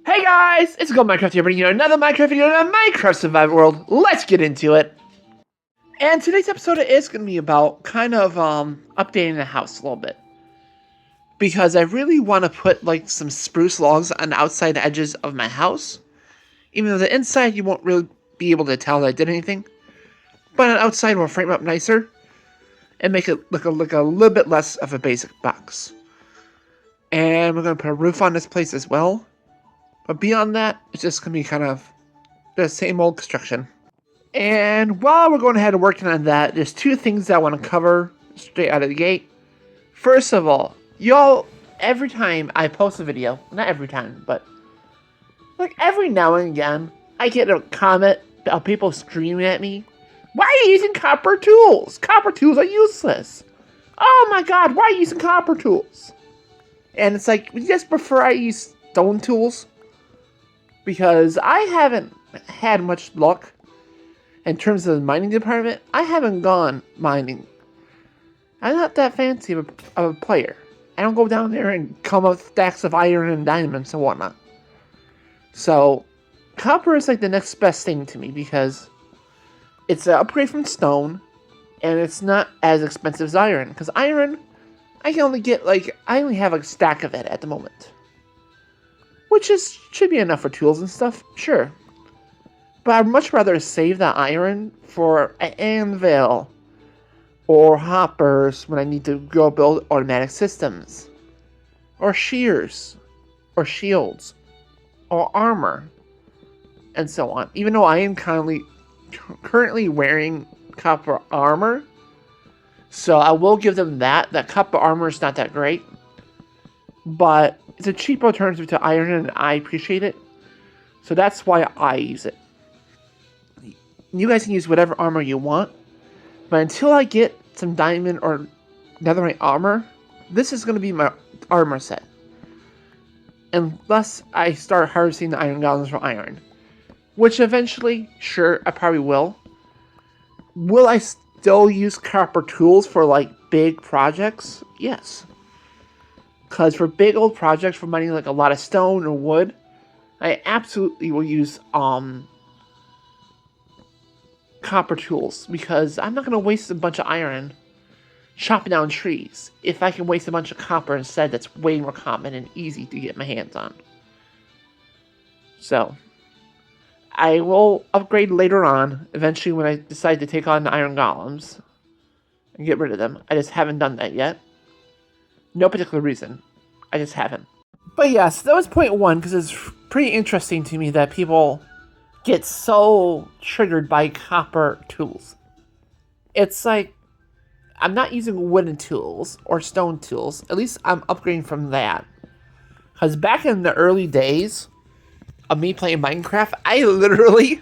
Hey guys, it's Gold Minecraft here, bringing you another Minecraft video in a Minecraft Survival World. Let's get into it. And today's episode is going to be about kind of updating the house a little bit. Because I really want to put like some spruce logs on the outside edges of my house. Even though the inside you won't really be able to tell that I did anything. But on the outside we'll frame it up nicer. And make it look a little bit less of a basic box. And we're going to put a roof on this place as well. But beyond that, it's just going to be kind of the same old construction. And while we're going ahead and working on that, there's two things that I want to cover straight out of the gate. First of all, y'all, every time I post a video, not every time, but like every now and again, I get a comment of people screaming at me, "Why are you using copper tools? Copper tools are useless. Oh my god, why are you using copper tools?" And it's like, would you guys prefer I use stone tools? Because I haven't had much luck in terms of the mining department. I haven't gone mining. I'm not that fancy of a player. I don't go down there and come up with stacks of iron and diamonds and whatnot. So, copper is like the next best thing to me because it's an upgrade from stone and it's not as expensive as iron. Because iron, I can only get I only have a stack of it at the moment. Which should be enough for tools and stuff, sure. But I'd much rather save that iron for an anvil or hoppers when I need to go build automatic systems, or shears, or shields, or armor, and so on. Even though I am currently wearing copper armor, so I will give them that. That copper armor is not that great, but it's a cheap alternative to iron, and I appreciate it. So that's why I use it. You guys can use whatever armor you want, but until I get some diamond or netherite armor, this is going to be my armor set. Unless I start harvesting the iron golems for iron. Which eventually, sure, I probably will. Will I still use copper tools for big projects? Yes. Because for big old projects, for mining a lot of stone or wood, I absolutely will use copper tools. Because I'm not going to waste a bunch of iron chopping down trees if I can waste a bunch of copper instead. That's way more common and easy to get my hands on. So, I will upgrade later on, eventually when I decide to take on the iron golems and get rid of them. I just haven't done that yet. No particular reason. I just haven't. But yes, that was point one, because it's pretty interesting to me that people get so triggered by copper tools. It's like, I'm not using wooden tools or stone tools. At least I'm upgrading from that. Because back in the early days of me playing Minecraft, I literally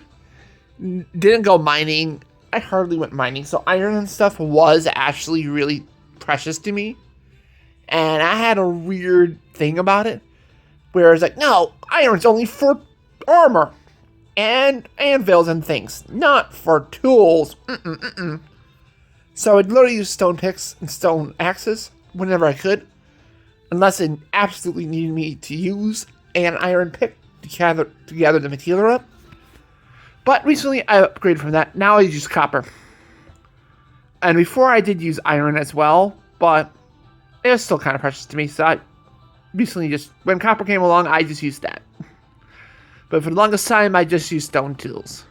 didn't go mining. I hardly went mining. So iron and stuff was actually really precious to me. And I had a weird thing about it, where it's like, no, iron's only for armor and anvils and things, not for tools. So I'd literally use stone picks and stone axes whenever I could, unless it absolutely needed me to use an iron pick to gather the material up. But recently I upgraded from that. Now I use copper. And before I did use iron as well, but it was still kind of precious to me, so I recently when copper came along, I just used that. But for the longest time, I just used stone tools.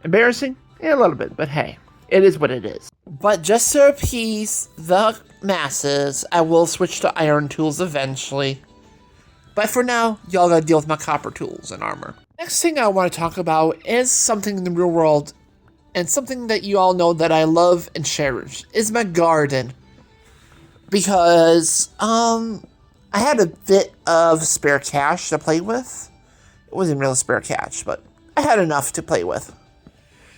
Embarrassing? Yeah, a little bit, but hey, it is what it is. But just to appease the masses, I will switch to iron tools eventually. But for now, y'all gotta deal with my copper tools and armor. Next thing I want to talk about is something in the real world, and something that you all know that I love and cherish, is my garden. Because, I had a bit of spare cash to play with. It wasn't real spare cash, but I had enough to play with.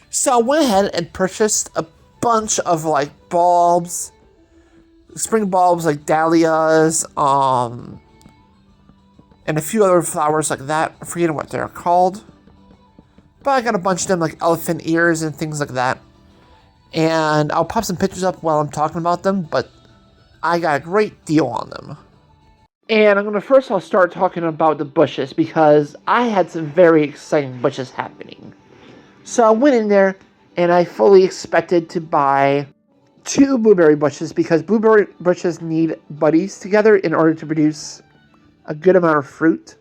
So I went ahead and purchased a bunch of, bulbs. Spring bulbs, dahlias, and a few other flowers like that. I'm forgetting what they're called. But I got a bunch of them, elephant ears and things like that. And I'll pop some pictures up while I'm talking about them, but I got a great deal on them. And I'll start talking about the bushes because I had some very exciting bushes happening. So I went in there and I fully expected to buy 2 blueberry bushes because blueberry bushes need buddies together in order to produce a good amount of fruit.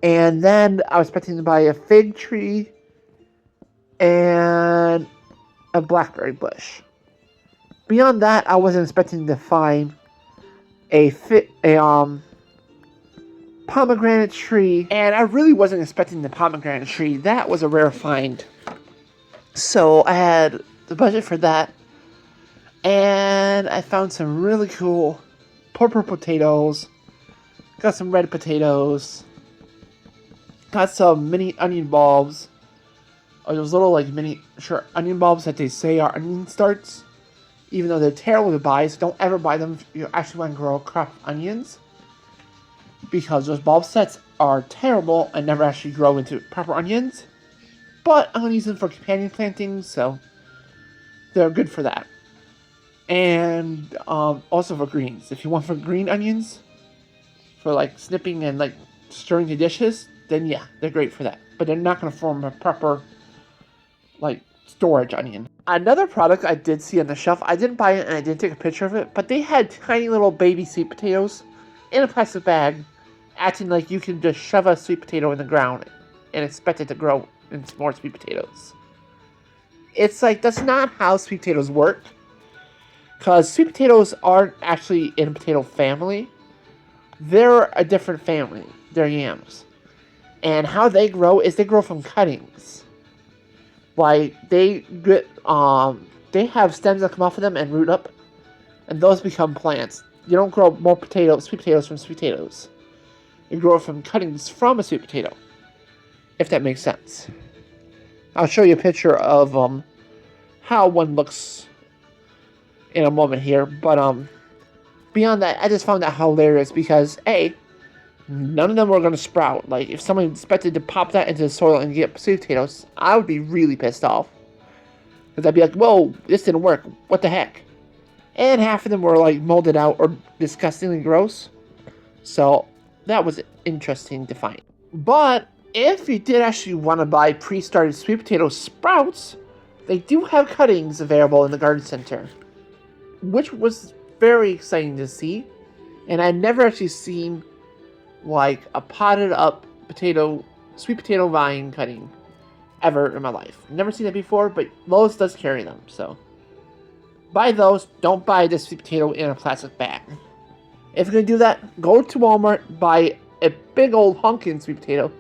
And then I was expecting to buy a fig tree and a blackberry bush. Beyond that, I wasn't expecting to find a pomegranate tree, and I really wasn't expecting the pomegranate tree. That was a rare find. So I had the budget for that, and I found some really cool purple potatoes, got some red potatoes, got some mini onion bulbs, or those little like miniature onion bulbs that they say are onion starts, even though they're terrible to buy, so don't ever buy them if you actually want to grow crop onions, because those bulb sets are terrible and never actually grow into proper onions. But I'm going to use them for companion plantings, so they're good for that. And also for greens. If you want for green onions, for like snipping and like stirring the dishes, then yeah, they're great for that. But they're not going to form a proper like storage onion. Another product I did see on the shelf, I didn't buy it and I didn't take a picture of it, but they had tiny little baby sweet potatoes in a plastic bag, acting like you can just shove a sweet potato in the ground and expect it to grow into more sweet potatoes. It's like, that's not how sweet potatoes work, because sweet potatoes aren't actually in a potato family. They're a different family. They're yams. And how they grow is they grow from cuttings. Like, they have stems that come off of them and root up, and those become plants. You don't grow more sweet potatoes from sweet potatoes. You grow from cuttings from a sweet potato, if that makes sense. I'll show you a picture of how one looks in a moment here, but beyond that, I just found that hilarious because A, none of them were going to sprout. Like, if someone expected to pop that into the soil and get sweet potatoes, I would be really pissed off. Because I'd be like, whoa, this didn't work. What the heck? And half of them were, like, molded out or disgustingly gross. So, that was interesting to find. But, if you did actually want to buy pre-started sweet potato sprouts, they do have cuttings available in the garden center. Which was very exciting to see. And I'd never actually seen like a potted up sweet potato vine cutting ever in my life. Never seen that before, but Lowe's does carry them, so buy those. Don't buy the sweet potato in a plastic bag. If you're gonna do that, go to Walmart, buy a big old hunkin' sweet potato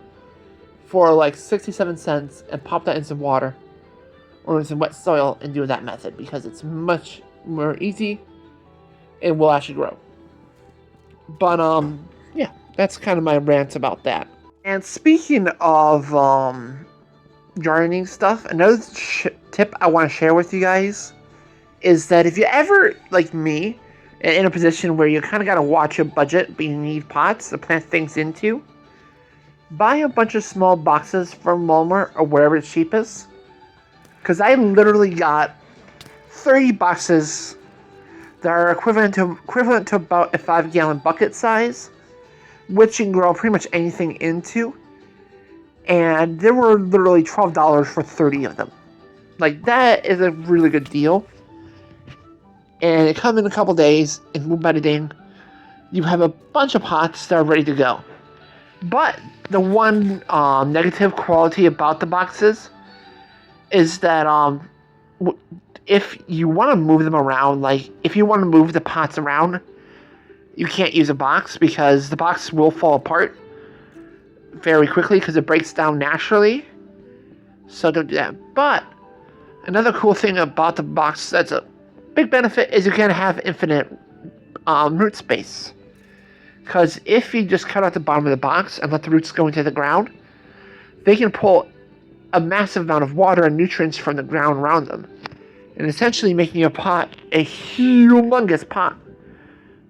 for like 67 cents and pop that in some water or in some wet soil and do that method, because it's much more easy and will actually grow. But yeah, that's kind of my rant about that. And speaking of gardening stuff, another tip I want to share with you guys is that if you ever, like me, in a position where you kind of got to watch your budget, but you need pots to plant things into, buy a bunch of small boxes from Walmart or wherever it's cheapest. Because I literally got 30 boxes that are equivalent to about a 5-gallon bucket size, which you can grow pretty much anything into. And there were literally $12 for 30 of them. Like, that is a really good deal. And it comes in a couple days, and by the day, you have a bunch of pots that are ready to go. But the one negative quality about the boxes is that if you want to move them around, like if you want to move the pots around, you can't use a box because the box will fall apart very quickly because it breaks down naturally. So don't do that. But another cool thing about the box that's a big benefit is you can have infinite root space. Because if you just cut out the bottom of the box and let the roots go into the ground, they can pull a massive amount of water and nutrients from the ground around them, and essentially making your pot a humongous pot.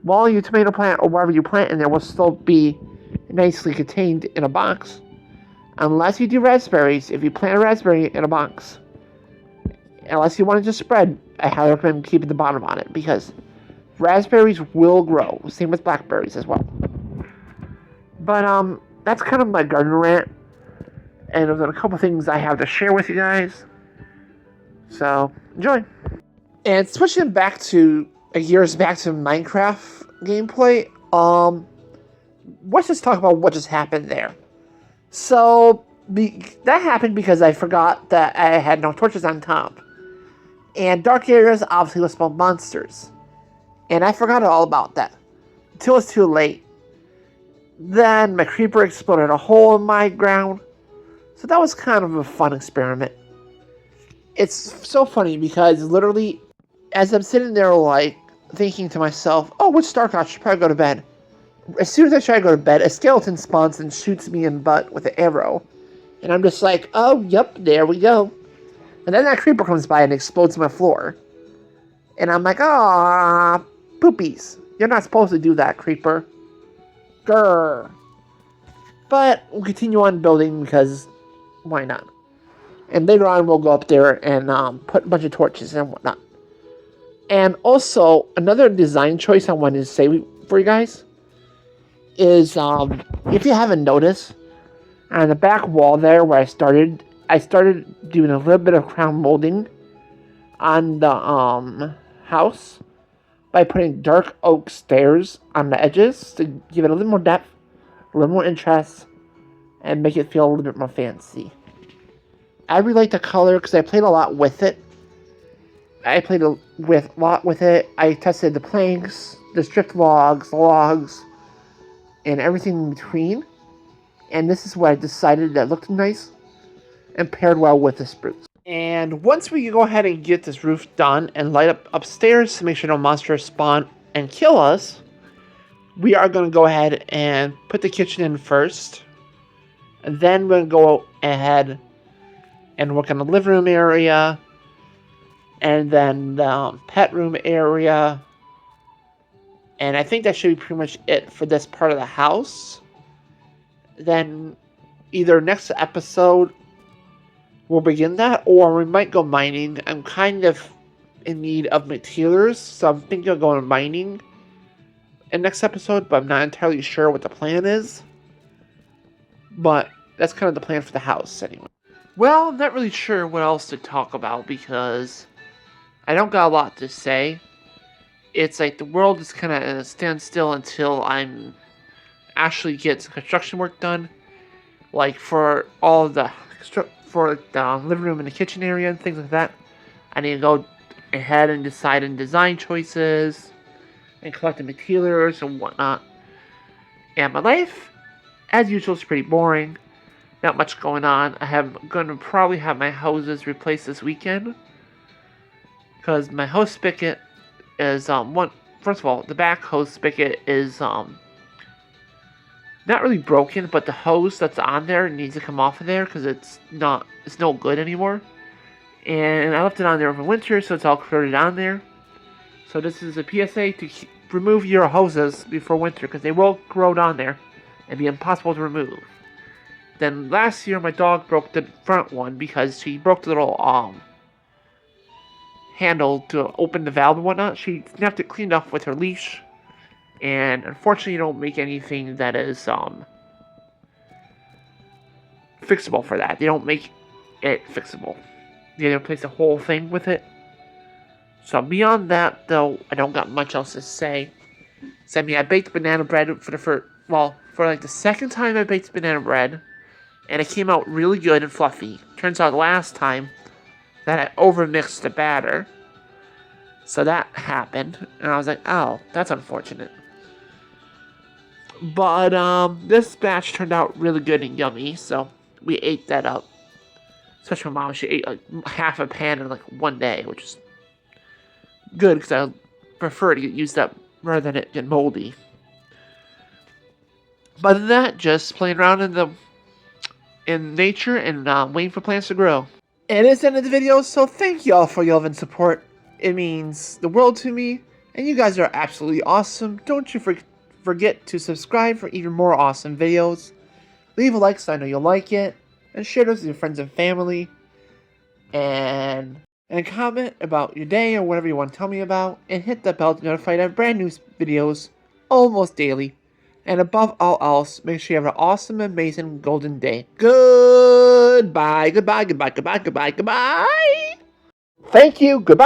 While your tomato plant or whatever you plant in there will still be nicely contained in a box. Unless you do raspberries, if you plant a raspberry in a box, unless you want it to spread, I highly recommend keeping the bottom on it, because raspberries will grow. Same with blackberries as well. But that's kind of my garden rant, and there's a couple things I have to share with you guys. So enjoy. And switching back to years back to Minecraft gameplay, let's just talk about what just happened there. So that happened because I forgot that I had no torches on top, and dark areas obviously will spawn monsters, and I forgot all about that until it's too late. Then my creeper exploded a hole in my ground, so that was kind of a fun experiment. It's so funny because literally, as I'm sitting there like thinking to myself, "Oh, it's dark. I should probably go to bed." As soon as I try to go to bed, a skeleton spawns and shoots me in the butt with an arrow. And I'm just like, oh, yep, there we go. And then that creeper comes by and explodes my floor. And I'm like, ah, poopies. You're not supposed to do that, creeper. Grr. But we'll continue on building because why not? And later on, we'll go up there and put a bunch of torches and whatnot. And also, another design choice I wanted to say for you guys is, if you haven't noticed, on the back wall there where I started doing a little bit of crown molding on the house by putting dark oak stairs on the edges to give it a little more depth, a little more interest, and make it feel a little bit more fancy. I really like the color because I played a lot with it. I tested the planks, the stripped logs, and everything in between. And this is what I decided that looked nice and paired well with the spruce. And once we go ahead and get this roof done and light up upstairs to make sure no monsters spawn and kill us, we are going to go ahead and put the kitchen in first. And then we're going to go ahead and work on the living room area, and then the pet room area. And I think that should be pretty much it for this part of the house. Then either next episode we'll begin that, or we might go mining. I'm kind of in need of materials, so I'm thinking of going mining in next episode, but I'm not entirely sure what the plan is. But that's kind of the plan for the house anyway. Well, I'm not really sure what else to talk about because I don't got a lot to say. It's like the world is kind of at a standstill until I'm actually get some construction work done, like for all the living room and the kitchen area and things like that. I need to go ahead and decide on design choices and collect the materials and whatnot. And my life, as usual, is pretty boring. Not much going on. I'm going to probably have my hoses replaced this weekend because my hose spigot is First of all, the back hose spigot is not really broken, but the hose that's on there needs to come off of there because it's no good anymore. And I left it on there over winter, so it's all corroded on there. So this is a PSA to remove your hoses before winter because they will corrode on there and be impossible to remove. Then last year my dog broke the front one because she broke the little handle to open the valve and whatnot. She snapped it cleaned off with her leash. And unfortunately, you don't make anything that is fixable for that. They don't make it fixable. They replace the whole thing with it. So beyond that, though, I don't got much else to say. So, I mean, I baked banana bread for like the second time I baked banana bread, and it came out really good and fluffy. Turns out last time that I overmixed the batter. So that happened, and I was like, oh, that's unfortunate. But this batch turned out really good and yummy, so we ate that up. Especially my mom, she ate like half a pan in like one day, which is good because I prefer to get used up rather than it get moldy. But other than that, just playing around in nature and waiting for plants to grow. And it's the end of the video, so thank you all for your love and support. It means the world to me, and you guys are absolutely awesome. Don't you forget to subscribe for even more awesome videos. Leave a like so I know you'll like it, and share this with your friends and family. And comment about your day or whatever you want to tell me about, and hit the bell to be notified of brand new videos almost daily. And above all else, make sure you have an awesome, amazing golden day. Goodbye, goodbye, goodbye, goodbye, goodbye, goodbye. Thank you. Goodbye.